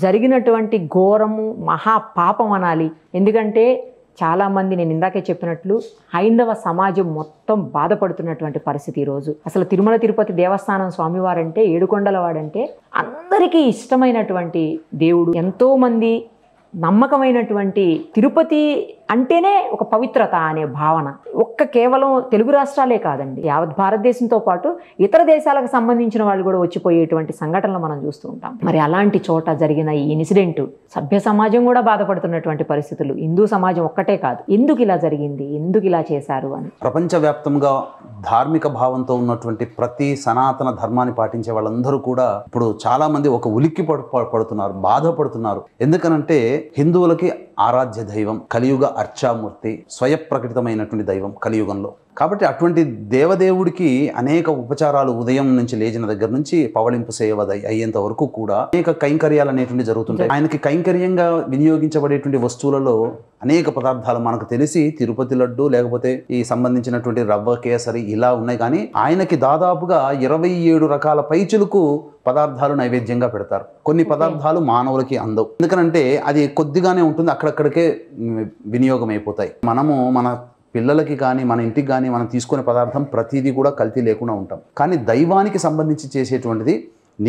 జరిగినటువంటి ఘోరము మహా పాపం అనాలి. ఎందుకంటే చాలామంది నేను ఇందాకే చెప్పినట్లు హైందవ సమాజం మొత్తం బాధపడుతున్నటువంటి పరిస్థితి ఈరోజు. అసలు తిరుమల తిరుపతి దేవస్థానం స్వామివారంటే, ఏడుకొండల వాడంటే అందరికీ ఇష్టమైనటువంటి దేవుడు. ఎంతోమంది నమ్మకమైనటువంటి తిరుపతి అంటేనే ఒక పవిత్రత అనే భావన కేవలం తెలుగు రాష్ట్రాలే కాదండి, యావత్ భారతదేశంతో పాటు ఇతర దేశాలకు సంబంధించిన వాళ్ళు కూడా వచ్చిపోయేటువంటి సంఘటనలు మనం చూస్తూ ఉంటాం. మరి అలాంటి చోట జరిగిన ఈ ఇన్సిడెంట్ సభ్య సమాజం కూడా బాధపడుతున్నటువంటి పరిస్థితులు, హిందూ సమాజం ఒక్కటే కాదు. ఎందుకు ఇలా జరిగింది, ఎందుకు ఇలా చేశారు అని ప్రపంచవ్యాప్తంగా ధార్మిక భావంతో ఉన్నటువంటి ప్రతి సనాతన ధర్మాన్ని పాటించే వాళ్ళందరూ కూడా ఇప్పుడు చాలా మంది ఒక ఉలిక్కి పడుతున్నారు, బాధపడుతున్నారు. ఎందుకనంటే హిందువులకి ఆరాధ్య దైవం కలియుగ అర్చామూర్తి, స్వయప్రకటితమైనటువంటి దైవం కలియుగంలో. కాబట్టి అటువంటి దేవదేవుడికి అనేక ఉపచారాలు ఉదయం నుంచి లేచిన దగ్గర నుంచి పవళింపు సేవ అయ్యేంత వరకు కూడా అనేక కైంకర్యాలు అనేటువంటి జరుగుతుంటాయి. ఆయనకి కైంకర్యంగా వినియోగించబడేటువంటి వస్తువులలో అనేక పదార్థాలు మనకు తెలిసి తిరుపతి లడ్డు, లేకపోతే ఈ సంబంధించినటువంటి రవ్వ కేసరి ఇలా ఉన్నాయి. కానీ ఆయనకి దాదాపుగా 27 రకాల పైచులకు పదార్థాలు నైవేద్యంగా పెడతారు. కొన్ని పదార్థాలు మానవులకి అందవు, ఎందుకనంటే అది కొద్దిగానే ఉంటుంది, అక్కడక్కడికే వినియోగం అయిపోతాయి. మనము మన పిల్లలకి కానీ మన ఇంటికి కానీ మనం తీసుకునే పదార్థం ప్రతిదీ కూడా కల్తీ లేకుండా ఉంటాం. కానీ దైవానికి సంబంధించి చేసేటువంటిది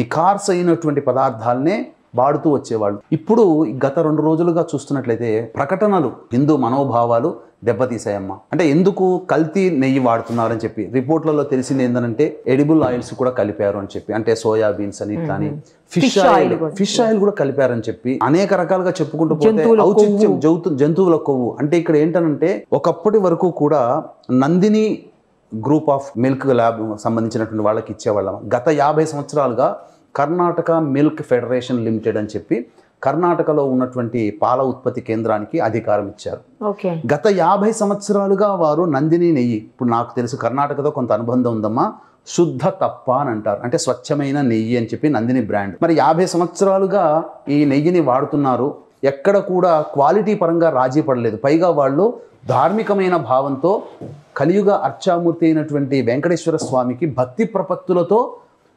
నిఖార్స్ అయినటువంటి పదార్థాలనే వాడుతూ వచ్చేవాళ్ళు. ఇప్పుడు గత 2 రోజులుగా చూస్తున్నట్లయితే ప్రకటనలు హిందూ మనోభావాలు దెబ్బతీసాయమ్మా. అంటే ఎందుకు కల్తీ నెయ్యి వాడుతున్నారని చెప్పి రిపోర్ట్లలో తెలిసింది ఏంటంటే ఎడిబుల్ ఆయిల్స్ కూడా కలిపారు అని చెప్పి, అంటే సోయాబీన్స్ అని కానీ ఫిష్ ఆయిల్ కూడా కలిపారని చెప్పి అనేక రకాలుగా చెప్పుకుంటూ పోతే ఔచిత్యం జంతువుల కొవ్వు. అంటే ఇక్కడ ఏంటనంటే ఒకప్పటి వరకు కూడా Nandini group of milk lab సంబంధించినటువంటి వాళ్ళకి ఇచ్చేవాళ్ళం. గత 50 సంవత్సరాలుగా కర్ణాటక మిల్క్ ఫెడరేషన్ లిమిటెడ్ అని చెప్పి కర్ణాటకలో ఉన్నటువంటి పాల ఉత్పత్తి కేంద్రానికి అధికారం ఇచ్చారు. గత 50 సంవత్సరాలుగా వారు నందిని నెయ్యి, ఇప్పుడు నాకు తెలుసు కర్ణాటకతో కొంత అనుబంధం ఉందమ్మా, శుద్ధ తప్ప అని అంటారు, అంటే స్వచ్ఛమైన నెయ్యి అని చెప్పి నందిని బ్రాండ్. మరి 50 సంవత్సరాలుగా ఈ నెయ్యిని వాడుతున్నారు, ఎక్కడ కూడా క్వాలిటీ పరంగా రాజీ పడలేదు. పైగా వాళ్ళు ధార్మికమైన భావంతో కలియుగ అర్చామూర్తి అయినటువంటి వెంకటేశ్వర స్వామికి భక్తి ప్రపత్తులతో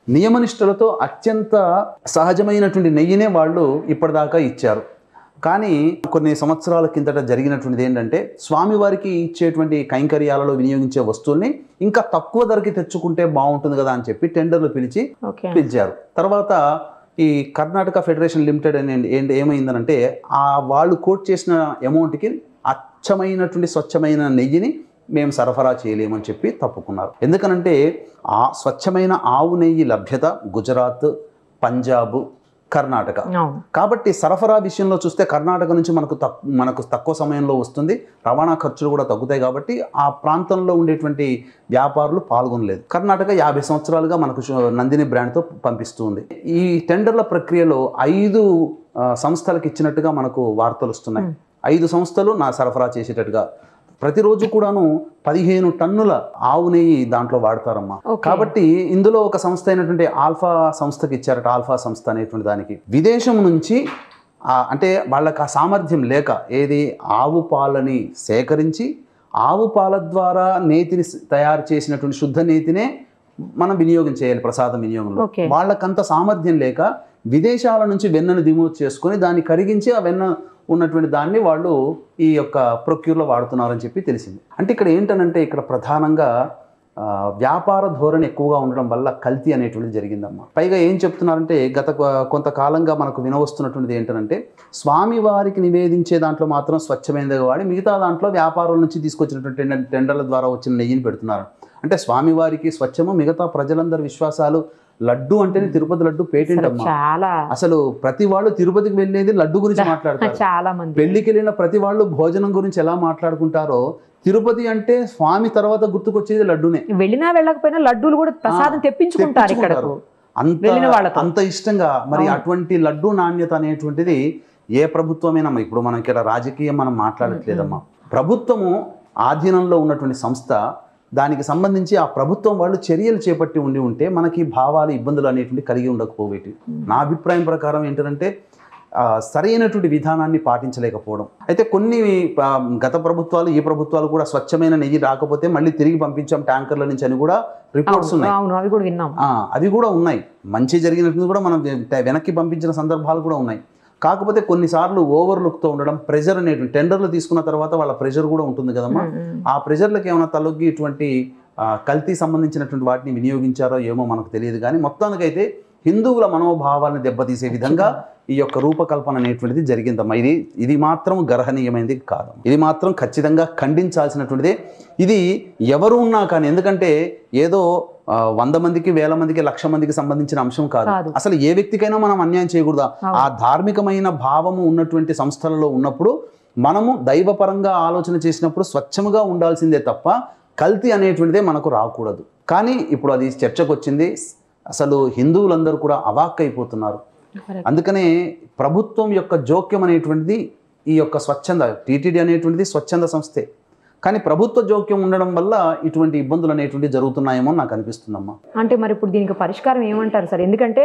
నియమనిష్టలతో అత్యంత సహజమైనటువంటి నెయ్యినే వాళ్ళు ఇప్పటిదాకా ఇచ్చారు. కానీ కొన్ని సంవత్సరాల కిందట జరిగినటువంటిది ఏంటంటే స్వామివారికి ఇచ్చేటువంటి కైంకర్యాలలో వినియోగించే వస్తువుల్ని ఇంకా తక్కువ ధరకి తెచ్చుకుంటే బాగుంటుంది కదా అని చెప్పి టెండర్లు పిలిచారు. తర్వాత ఈ కర్ణాటక ఫెడరేషన్ లిమిటెడ్ అని ఏమైందనంటే వాళ్ళు కోట్ చేసిన అమౌంట్కి అచ్చమైనటువంటి స్వచ్ఛమైన నెయ్యిని మేము సరఫరా చేయలేమని చెప్పి తప్పుకున్నారు. ఎందుకనంటే ఆ స్వచ్ఛమైన ఆవు నెయ్యి లభ్యత గుజరాత్, పంజాబ్, కర్ణాటక. కాబట్టి సరఫరా విషయంలో చూస్తే కర్ణాటక నుంచి మనకు తక్కువ సమయంలో వస్తుంది, రవాణా ఖర్చులు కూడా తగ్గుతాయి. కాబట్టి ఆ ప్రాంతంలో ఉండేటువంటి వ్యాపారులు పాల్గొనలేదు. కర్ణాటక 50 సంవత్సరాలుగా మనకు నందిని బ్రాండ్తో పంపిస్తుంది. ఈ టెండర్ల ప్రక్రియలో 5 సంస్థలకు ఇచ్చినట్టుగా మనకు వార్తలు వస్తున్నాయి. 5 సంస్థలు సరఫరా చేసేటట్టుగా ప్రతిరోజు కూడాను 15 టన్నుల ఆవు నెయ్యి దాంట్లో వాడతారమ్మా. కాబట్టి ఇందులో ఒక సంస్థ అయినటువంటి ఆల్ఫా సంస్థకి ఇచ్చారట. ఆల్ఫా సంస్థ అనేటువంటి దానికి విదేశం నుంచి అంటే వాళ్ళకి ఆ సామర్థ్యం లేక ఏది ఆవు పాలని సేకరించి ఆవు పాల ద్వారా నేతిని తయారు చేసినటువంటి శుద్ధ నేతినే మనం వినియోగం చేయాలి ప్రసాదం వినియోగంలో. వాళ్ళకంత సామర్థ్యం లేక విదేశాల నుంచి వెన్నను దిగుమతి చేసుకొని దాన్ని కరిగించి ఆ వెన్న ఉన్నటువంటి దాన్ని వాళ్ళు ఈ యొక్క ప్రొక్యూర్లో వాడుతున్నారని చెప్పి తెలిసింది. అంటే ఇక్కడ ఏంటనంటే ఇక్కడ ప్రధానంగా వ్యాపార ధోరణి ఎక్కువగా ఉండడం వల్ల కల్తీ అనేటువంటిది జరిగిందమ్మా. పైగా ఏం చెప్తున్నారంటే గత కొంతకాలంగా మనకు వినవస్తున్నటువంటిది ఏంటంటే స్వామివారికి నివేదించే దాంట్లో మాత్రం స్వచ్ఛమైనది వాడి మిగతా దాంట్లో వ్యాపారాల నుంచి తీసుకొచ్చినటువంటి టెండర్ల ద్వారా వచ్చిన నెయ్యిని పెడుతున్నారు. అంటే స్వామివారికి స్వచ్ఛము, మిగతా ప్రజలందరి విశ్వాసాలు. లడ్డు అంటేనే తిరుపతి లడ్డు పేటెంట్ అమ్మా. అసలు ప్రతి వాళ్ళు తిరుపతికి వెళ్ళేది లడ్డు గురించి మాట్లాడతారు. పెళ్లికి వెళ్ళిన ప్రతి వాళ్ళు భోజనం గురించి ఎలా మాట్లాడుకుంటారో తిరుపతి అంటే స్వామి తర్వాత గుర్తుకొచ్చేది లడ్డునే. వెళ్ళినా వెళ్ళకపోయినా లడ్డూలు కూడా ప్రసాదం తెప్పించుకుంటారు అంత ఇష్టంగా. మరి అటువంటి లడ్డు నాణ్యత అనేటువంటిది ఏ ప్రభుత్వమైనా, ఇప్పుడు మనం ఇక్కడ రాజకీయం మనం మాట్లాడట్లేదమ్మా. ప్రభుత్వము ఆధీనంలో ఉన్నటువంటి సంస్థ, దానికి సంబంధించి ఆ ప్రభుత్వం వాళ్ళు చర్యలు చేపట్టి ఉంటే మనకి భావాలు ఇబ్బందులు అనేటువంటి కలిగి ఉండకపోవేటి. నా అభిప్రాయం ప్రకారం ఏంటంటే సరైనటువంటి విధానాన్ని పాటించలేకపోవడం. అయితే కొన్ని గత ప్రభుత్వాలు ఈ ప్రభుత్వాలు కూడా స్వచ్ఛమైన నెయ్యి రాకపోతే మళ్ళీ తిరిగి పంపించాం ట్యాంకర్ల నుంచి అని కూడా రిపోర్ట్స్ ఉన్నాయి. అవి కూడా ఉన్నాయి. మంచి జరిగినట్టు కూడా మనం వెనక్కి పంపించిన సందర్భాలు కూడా ఉన్నాయి. కాకపోతే కొన్నిసార్లు ఓవర్లుక్తో ఉండడం, ప్రెషర్ అనేటువంటి టెండర్లు తీసుకున్న తర్వాత వాళ్ళ ప్రెషర్ కూడా ఉంటుంది కదమ్మా. ఆ ప్రెషర్లకు ఏమైనా తలొగ్గి ఇటువంటి కల్తీ సంబంధించినటువంటి వాటిని వినియోగించారో ఏమో మనకు తెలియదు. కానీ మొత్తానికైతే హిందువుల మనోభావాలను దెబ్బతీసే విధంగా ఈ యొక్క రూపకల్పన అనేటువంటిది జరిగిందమ్మా. ఇది మాత్రం గర్హనీయమైనది కాదు. ఇది మాత్రం ఖచ్చితంగా ఖండించాల్సినటువంటిదే. ఇది ఎవరు ఉన్నా కానీ, ఎందుకంటే ఏదో 100 మందికి 1000 మందికి 1,00,000 మందికి సంబంధించిన అంశం కాదు. అసలు ఏ వ్యక్తికైనా మనం అన్యాయం చేయకూడదా? ఆ ధార్మికమైన భావము ఉన్నటువంటి సంస్థలలో ఉన్నప్పుడు మనము దైవపరంగా ఆలోచన చేసినప్పుడు స్వచ్ఛముగా ఉండాల్సిందే తప్ప కల్తీ అనేటువంటిదే మనకు రాకూడదు. కానీ ఇప్పుడు అది చర్చకు వచ్చింది. అసలు హిందువులందరూ కూడా అవాక్కైపోతున్నారు. అందుకనే ప్రభుత్వం యొక్క జోక్యం అనేటువంటిది, ఈ యొక్క స్వచ్ఛంద టీటీడీ అనేటువంటిది స్వచ్ఛంద సంస్థే, కానీ ప్రభుత్వ జోక్యం ఉండడం వల్ల ఇటువంటి ఇబ్బందులు అనేటువంటివి జరుగుతున్నాయేమో నాకు అనిపిస్తుందమ్మా. అంటే మరి ఇప్పుడు దీనికి పరిష్కారం ఏమంటారు సార్? ఎందుకంటే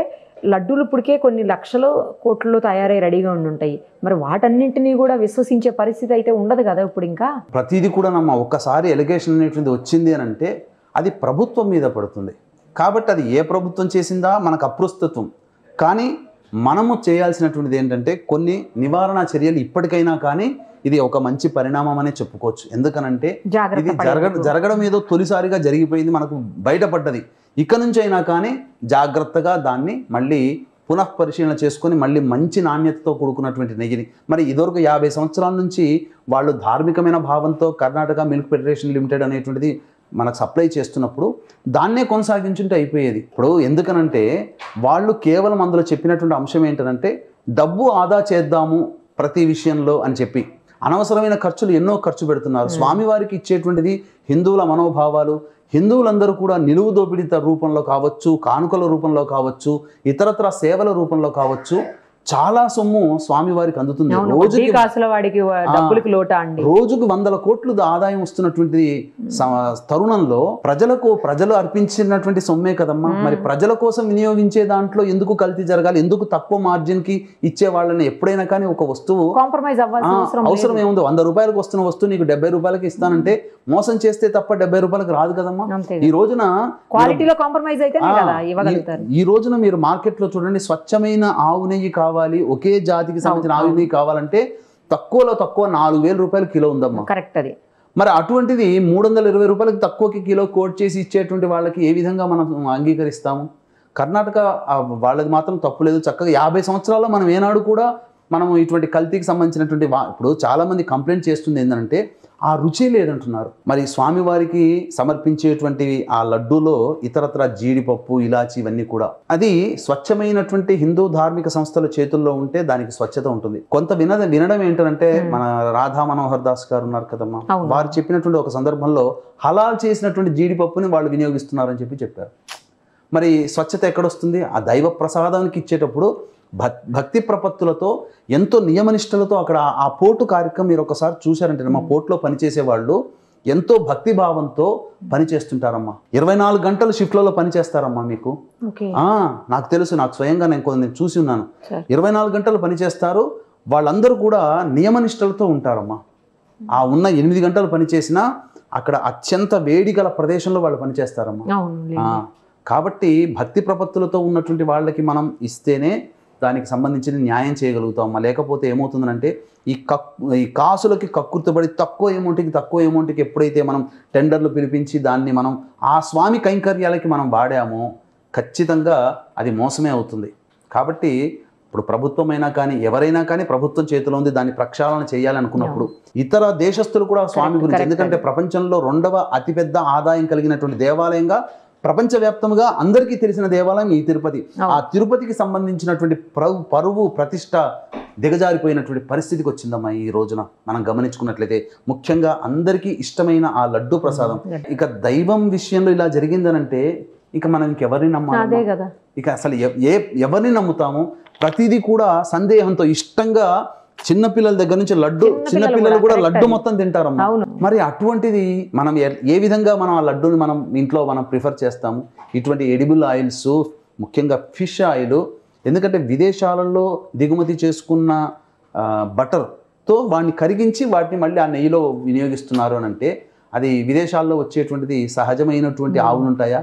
లడ్డూలు ఇప్పటికే కొన్ని లక్షల కోట్లలో తయారై రెడీగా ఉండుంటాయి. మరి వాటన్నింటినీ కూడా విశ్వసించే పరిస్థితి అయితే ఉండదు కదా ఇప్పుడు. ఇంకా ప్రతిదీ కూడా నమ్మ ఒక్కసారి ఎలిగేషన్ అనేటువంటిది వచ్చింది అని అంటే అది ప్రభుత్వం మీద పడుతుంది. కాబట్టి అది ఏ ప్రభుత్వం చేసిందా మనకు అప్రస్తుతం. కానీ మనము చేయాల్సినటువంటిది ఏంటంటే కొన్ని నివారణ చర్యలు ఇప్పటికైనా కానీ ఇది ఒక మంచి పరిణామం అనే చెప్పుకోవచ్చు. ఎందుకనంటే ఇది జరగడం ఏదో తొలిసారిగా జరిగిపోయింది, మనకు బయటపడ్డది. ఇక నుంచి అయినా కానీ జాగ్రత్తగా దాన్ని మళ్ళీ పునఃపరిశీలన చేసుకొని మళ్ళీ మంచి నాణ్యతతో కూడుకున్నటువంటి నెయ్యిని, మరి ఇదివరకు 50 సంవత్సరాల నుంచి వాళ్ళు ధార్మికమైన భావంతో కర్ణాటక మిల్క్ ఫెడరేషన్ లిమిటెడ్ అనేటువంటిది మనకు సప్లై చేస్తున్నప్పుడు దాన్నే కొనసాగించుంటే అయిపోయేది. ఇప్పుడు ఎందుకనంటే వాళ్ళు కేవలం అందులో చెప్పినటువంటి అంశం ఏంటంటే డబ్బు ఆదా చేద్దాము ప్రతి విషయంలో అని చెప్పి అనవసరమైన ఖర్చులు ఎన్నో ఖర్చు పెడుతున్నారు. స్వామివారికి ఇచ్చేటువంటిది హిందువుల మనోభావాలు. హిందువులందరూ కూడా నిలువు దోపిడీ రూపంలో కావచ్చు, కానుకల రూపంలో కావచ్చు, ఇతరత్ర సేవల రూపంలో కావచ్చు, చాలా సొమ్ము స్వామివారికి అందుతుంది. రోజుకి రోజుకు 100 కోట్లు ఆదాయం వస్తున్నటువంటి తరుణంలో ప్రజలు అర్పించినటువంటి సొమ్మే కదమ్మా. మరి ప్రజల కోసం వినియోగించే దాంట్లో ఎందుకు కల్తీ జరగాలి? ఎందుకు తక్కువ మార్జిన్ కి ఇచ్చే వాళ్ళని ఎప్పుడైనా కానీ ఒక వస్తువు కాంప్రమైజ్ అవసరం ఏముంది? 100 రూపాయలకు వస్తున్న వస్తువు నీకు 70 రూపాయలకి ఇస్తానంటే మోసం చేస్తే తప్ప 70 రూపాయలకు రాదు కదమ్మా. ఈ రోజున క్వాలిటీలో కాంప్రమైజ్ అయితే ఈ రోజున మీరు మార్కెట్ లో చూడండి, స్వచ్ఛమైన ఆవు నెయ్యి కావాలి, ఒకే జాతికి సంబంధించిన ఆవు నెయ్యి కావాలంటే తక్కువలో తక్కువ 4,000 రూపాయలు కిలో ఉందమ్మా. కరెక్ట్. అది మరి అటువంటిది 320 రూపాయలకి తక్కువకి కిలో కోట్ చేసి ఇచ్చేటువంటి వాళ్ళకి ఏ విధంగా మనం అంగీకరిస్తాము? కర్ణాటక వాళ్ళది మాత్రం తప్పు లేదు. చక్కగా 50 సంవత్సరాల్లో మనం ఏనాడు కూడా మనం ఇటువంటి కల్తీకి సంబంధించినటువంటి ఇప్పుడు చాలామంది కంప్లైంట్ చేస్తుంది ఏంటంటే ఆ రుచి లేదంటున్నారు. మరి స్వామివారికి సమర్పించేటువంటి ఆ లడ్డూలో ఇతరత్ర జీడిపప్పు, ఇలాచి ఇవన్నీ కూడా అది స్వచ్ఛమైనటువంటి హిందూ ధార్మిక సంస్థల చేతుల్లో ఉంటే దానికి స్వచ్ఛత ఉంటుంది. కొంత వినడం ఏంటంటే మన రాధా మనోహర్ దాస్ గారు ఉన్నారు కదమ్మా, వారు చెప్పినటువంటి ఒక సందర్భంలో హలాల్ చేసినటువంటి జీడిపప్పుని వాళ్ళు వినియోగిస్తున్నారని చెప్పారు. మరి స్వచ్ఛత ఎక్కడొస్తుంది? ఆ దైవ ప్రసాదానికి ఇచ్చేటప్పుడు భక్తి ప్రపత్తులతో ఎంతో నియమనిష్టలతో అక్కడ ఆ పోర్టు కార్యక్రమం మీరు ఒకసారి చూశారంటే మా పోర్టులో పనిచేసే వాళ్ళు ఎంతో భక్తి భావంతో పనిచేస్తుంటారమ్మా. 24 గంటలు షిఫ్ట్లలో పనిచేస్తారమ్మా. మీకు నాకు తెలుసు, నాకు స్వయంగా నేను చూసి ఉన్నాను. 24 గంటలు పనిచేస్తారు. వాళ్ళందరూ కూడా నియమనిష్టలతో ఉంటారమ్మా. ఆ ఉన్న 8 గంటలు పనిచేసినా అక్కడ అత్యంత వేడి గల ప్రదేశంలో వాళ్ళు పనిచేస్తారమ్మా. కాబట్టి భక్తి ప్రపత్తులతో ఉన్నటువంటి వాళ్ళకి మనం ఇస్తేనే దానికి సంబంధించిన న్యాయం చేయగలుగుతాం. లేకపోతే ఏమవుతుందంటే ఈ కాసులకి కక్కుర్తిపడి తక్కువ అమౌంట్కి ఎప్పుడైతే మనం టెండర్లు పిలిపించి దాన్ని మనం ఆ స్వామి కైంకర్యాలకి మనం వాడామో ఖచ్చితంగా అది మోసమే అవుతుంది. కాబట్టి ఇప్పుడు ప్రభుత్వమైనా కానీ ఎవరైనా కానీ ప్రభుత్వం చేతిలో ఉంది, దాన్ని ప్రక్షాళన చేయాలనుకున్నప్పుడు ఇతర దేశస్తులు కూడా స్వామి గురించి, ఎందుకంటే ప్రపంచంలో 2వ అతిపెద్ద ఆదాయం కలిగినటువంటి దేవాలయంగా ప్రపంచవ్యాప్తంగా అందరికీ తెలిసిన దేవాలయం ఈ తిరుపతి. ఆ తిరుపతికి సంబంధించినటువంటి పరువు ప్రతిష్ట దిగజారిపోయినటువంటి పరిస్థితికి వచ్చిందమ్మా ఈ రోజున మనం గమనించుకున్నట్లయితే. ముఖ్యంగా అందరికీ ఇష్టమైన ఆ లడ్డు ప్రసాదం. ఇక దైవం విషయంలో ఇలా జరిగిందనంటే ఇక మనం ఇంకెవరిని నమ్మాలి? ఇక అసలు ఎవరిని నమ్ముతాము? ప్రతిదీ కూడా సందేహంతో ఇష్టంగా చిన్నపిల్లల దగ్గర నుంచి చిన్నపిల్లలు కూడా లడ్డు మొత్తం తింటారమ్మా. మరి అటువంటిది మనం ఏ విధంగా మనం ఆ లడ్డూని మనం ఇంట్లో ప్రిఫర్ చేస్తాము? ఇటువంటి ఎడిబుల్ ఆయిల్స్, ముఖ్యంగా ఫిష్ ఆయిల్, ఎందుకంటే విదేశాలలో దిగుమతి చేసుకున్న బటర్తో వాటిని కరిగించి వాటిని మళ్ళీ ఆ నెయ్యిలో వినియోగిస్తున్నారు అని అంటే అది విదేశాల్లో వచ్చేటువంటిది సహజమైనటువంటి ఆవులు ఉంటాయా?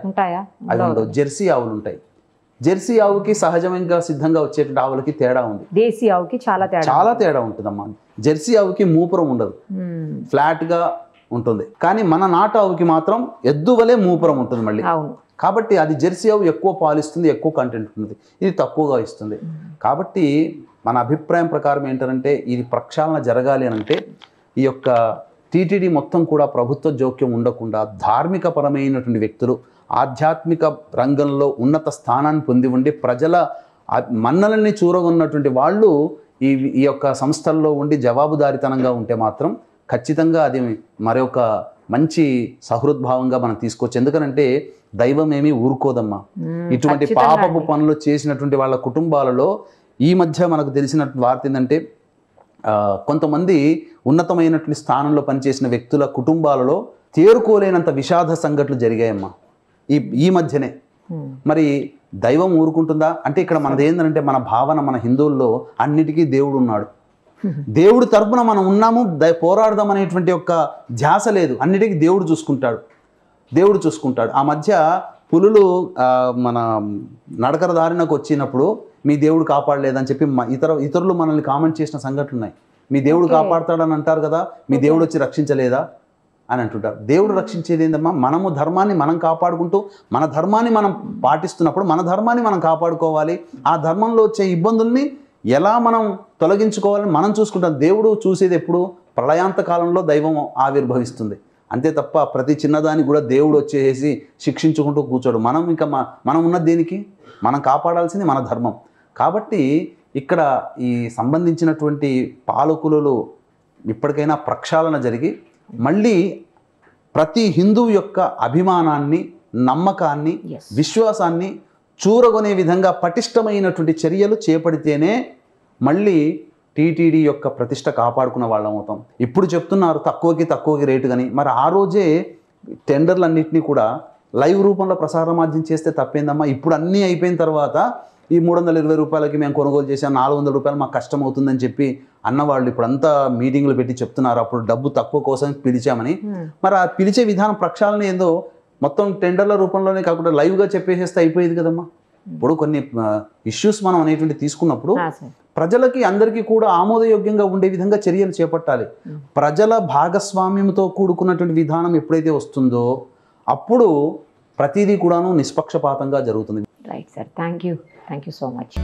అవి ఉండవు. జెర్సీ ఆవులు ఉంటాయి. జెర్సీ ఆవుకి సహజంగా సిద్ధంగా వచ్చేటువంటి ఆవులకి తేడా ఉంది. దేశీ ఆవుకి చాలా తేడా ఉంటుందమ్మా. జెర్సీ ఆవుకి మూపురం ఉండదు, ఫ్లాట్గా ఉంటుంది. కానీ మన నాటు ఆవుకి మాత్రం ఎద్దు వలె మూపురం ఉంటుంది మళ్ళీ. కాబట్టి అది జెర్సీ ఆవు ఎక్కువ పాలు ఇస్తుంది, ఎక్కువ కంటెంట్ ఉంటుంది. ఇది తక్కువగా ఇస్తుంది. కాబట్టి మన అభిప్రాయం ప్రకారం ఏంటంటే ఇది ప్రక్షాళన జరగాలి అని అంటే ఈ యొక్క టీటీడీ మొత్తం కూడా ప్రభుత్వ జోక్యం ఉండకుండా ధార్మిక పరమైనటువంటి వ్యక్తులు, ఆధ్యాత్మిక రంగంలో ఉన్నత స్థానాన్ని పొంది ఉండి ప్రజల మన్నలని చూరగొన్నటువంటి వాళ్ళు ఈ యొక్క సంస్థల్లో ఉండి జవాబుదారీతనంగా ఉంటే మాత్రం ఖచ్చితంగా అది మరొక మంచి సహృద్భావంగా మనం తీసుకోవచ్చు. ఎందుకనంటే దైవం ఏమీ ఊరుకోదమ్మా. ఇటువంటి పాపపు పనులు చేసినటువంటి వాళ్ళ కుటుంబాలలో ఈ మధ్య మనకు తెలిసిన వార్త ఏంటంటే కొంతమంది ఉన్నతమైనటువంటి స్థానంలో పనిచేసిన వ్యక్తుల కుటుంబాలలో తేరుకోలేనంత విషాద సంఘటనలు జరిగాయమ్మా ఈ మధ్యనే. మరి దైవం ఊరుకుంటుందా అంటే ఇక్కడ మనది ఏంటంటే మన భావన, మన హిందువుల్లో అన్నిటికీ దేవుడు ఉన్నాడు, దేవుడు తరపున మనం ఉన్నాము, పోరాడదాం అనేటువంటి ఒక ధ్యాస లేదు. అన్నిటికీ దేవుడు చూసుకుంటాడు. ఆ మధ్య పులులు మన నడకర దారినకు వచ్చినప్పుడు మీ దేవుడు కాపాడలేదని చెప్పి ఇతరులు మనల్ని కామెంట్ చేసిన సంఘటనలు ఉన్నాయి. మీ దేవుడు కాపాడతాడని అంటారు కదా, మీ దేవుడు వచ్చి రక్షించలేదా అని అంటుంటారు. దేవుడు రక్షించేది ఏందమ్మా, మనము ధర్మాన్ని మనం కాపాడుకుంటూ మన ధర్మాన్ని మనం పాటిస్తున్నప్పుడు మన ధర్మాన్ని మనం కాపాడుకోవాలి. ఆ ధర్మంలో వచ్చే ఇబ్బందుల్ని ఎలా మనం తొలగించుకోవాలని మనం చూసుకుంటాం. దేవుడు చూసేది ఎప్పుడు ప్రళయాంత కాలంలో దైవం ఆవిర్భవిస్తుంది అంతే తప్ప ప్రతి చిన్నదాన్ని కూడా దేవుడు వచ్చేసి శిక్షించుకుంటూ కూర్చోడు. మనం ఉన్నది దేనికి, మనం కాపాడాల్సింది మన ధర్మం. కాబట్టి ఇక్కడ ఈ సంబంధించినటువంటి పాలకులు ఇప్పటికైనా ప్రక్షాళన జరిగి మళ్ళీ ప్రతి హిందువు యొక్క అభిమానాన్ని, నమ్మకాన్ని, విశ్వాసాన్ని చూరగొనే విధంగా పటిష్టమైనటువంటి చర్యలు చేపడితేనే మళ్ళీ టీటీడీ యొక్క ప్రతిష్ట కాపాడుకున్న వాళ్ళం అవుతాం. ఇప్పుడు చెప్తున్నారు తక్కువకి రేటు కానీ, మరి ఆ రోజే టెండర్లన్నింటినీ కూడా లైవ్ రూపంలో ప్రసార మాధ్యం చేస్తే తప్పేందమ్మా. ఇప్పుడు అన్నీ అయిపోయిన తర్వాత ఈ 320 రూపాయలకి మేము కొనుగోలు చేసాం, 400 రూపాయలు మాకు కష్టం అవుతుందని చెప్పి అన్నవాళ్ళు ఇప్పుడంతా మీటింగ్లు పెట్టి చెప్తున్నారు అప్పుడు డబ్బు తక్కువ కోసం పిలిచామని. మరి ఆ పిలిచే విధానం ప్రక్షాళన ఏందో మొత్తం టెండర్ల రూపంలోనే కాకుండా లైవ్గా చెప్పేసేస్తే అయిపోయేది కదమ్మా. ఇప్పుడు కొన్ని ఇష్యూస్ మనం అనేటువంటి తీసుకున్నప్పుడు ప్రజలకి అందరికీ కూడా ఆమోదయోగ్యంగా ఉండే విధంగా చర్యలు చేపట్టాలి. ప్రజల భాగస్వామ్యంతో కూడుకున్నటువంటి విధానం ఎప్పుడైతే వస్తుందో అప్పుడు ప్రతిదీ కూడాను నిష్పక్షపాతంగా జరుగుతుంది. Right sir, thank you so much.